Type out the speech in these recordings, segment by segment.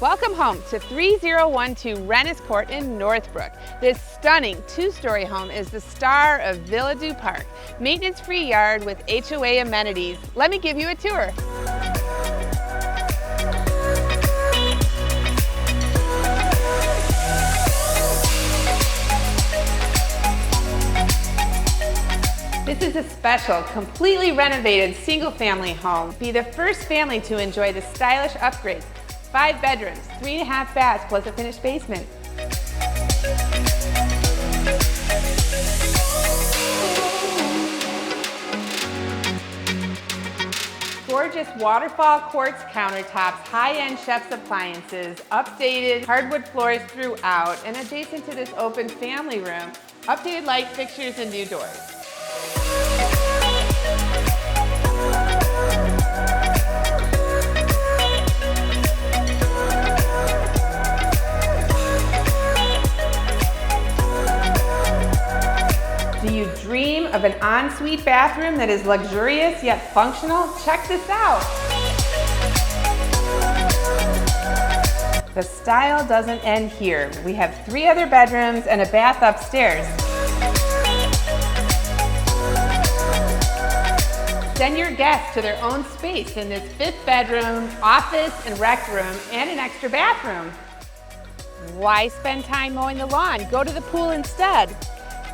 Welcome home to 3012 Rennes Court in Northbrook. This stunning two-story home is the star of Ville du Parc, maintenance-free yard with HOA amenities. Let me give you a tour. This is a special, completely renovated single-family home. Be the first family to enjoy the stylish upgrades. 5 bedrooms, 3.5 baths, plus a finished basement. Gorgeous waterfall quartz countertops, high-end chef's appliances, updated hardwood floors throughout, and adjacent to this open family room, updated light fixtures and new doors. Do you dream of an ensuite bathroom that is luxurious yet functional? Check this out. The style doesn't end here. We have 3 other bedrooms and a bath upstairs. Send your guests to their own space in this 5th bedroom, office and rec room, and an extra bathroom. Why spend time mowing the lawn? Go to the pool instead.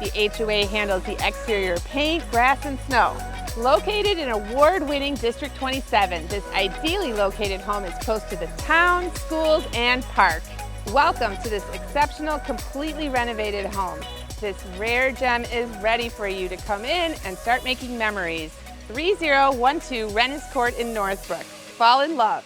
The HOA handles the exterior paint, grass, and snow. Located in award-winning District 27, this ideally located home is close to the town, schools, and park. Welcome to this exceptional, completely renovated home. This rare gem is ready for you to come in and start making memories. 3012 Rennes Court in Northbrook. Fall in love.